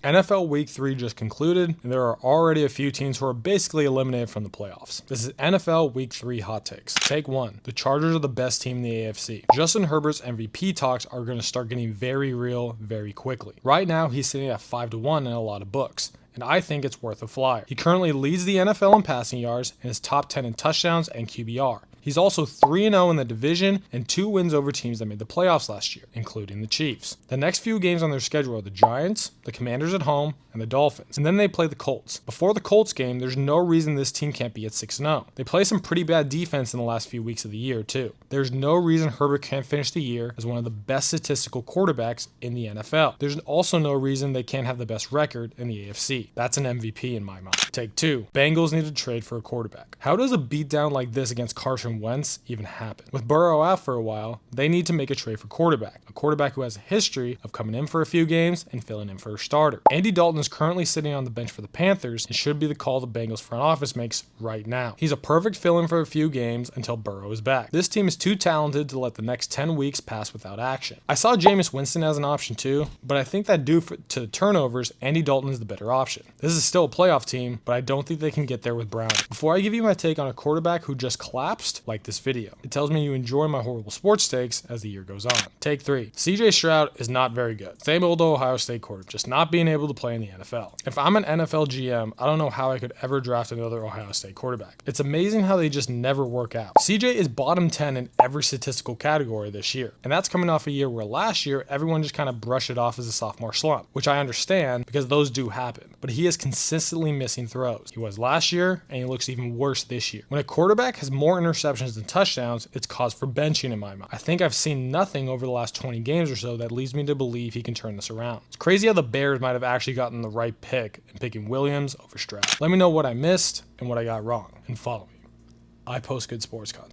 NFL Week 3 just concluded, and there are already a few teams who are basically eliminated from the playoffs. This is NFL Week 3 hot takes. Take 1. The Chargers are the best team in the AFC. Justin Herbert's MVP talks are going to start getting very real very quickly. Right now, he's sitting at 5-1 in a lot of books, and I think it's worth a flyer. He currently leads the NFL in passing yards and is top 10 in touchdowns and QBR. He's also 3-0 in the division and 2 wins over teams that made the playoffs last year, including the Chiefs. The next few games on their schedule are the Giants, the Commanders at home, and the Dolphins. And then they play the Colts. Before the Colts game, there's no reason this team can't be at 6-0. They play some pretty bad defense in the last few weeks of the year, too. There's no reason Herbert can't finish the year as one of the best statistical quarterbacks in the NFL. There's also no reason they can't have the best record in the AFC. That's an MVP in my mind. Take 2. Bengals need to trade for a quarterback. How does a beatdown like this against Carson Wentz even happen? With Burrow out for a while, they need to make a trade for quarterback. A quarterback who has a history of coming in for a few games and filling in for a starter. Andy Dalton is currently sitting on the bench for the Panthers and should be the call the Bengals front office makes right now. He's a perfect fill-in for a few games until Burrow is back. This team is too talented to let the next 10 weeks pass without action. I saw Jameis Winston as an option too, but I think that due to turnovers, Andy Dalton is the better option. This is still a playoff team, but I don't think they can get there with Brown. Before I give you my take on a quarterback who just collapsed, like this video. It tells me you enjoy my horrible sports takes as the year goes on. Take 3. CJ Stroud is not very good. Same old Ohio State quarterback, just not being able to play in the NFL. If I'm an NFL GM, I don't know how I could ever draft another Ohio State quarterback. It's amazing how they just never work out. CJ is bottom 10 in every statistical category this year, and that's coming off a year where last year everyone just kind of brushed it off as a sophomore slump, which I understand because those do happen, but he is consistently missing throws. He was last year, and he looks even worse this year. When a quarterback has more interceptions than touchdowns, it's cause for benching in my mind. I think I've seen nothing over the last 20 games or so that leads me to believe he can turn this around. It's crazy how the Bears might have actually gotten the right pick in picking Williams over Stroud. Let me know what I missed and what I got wrong, and follow me. I post good sports content.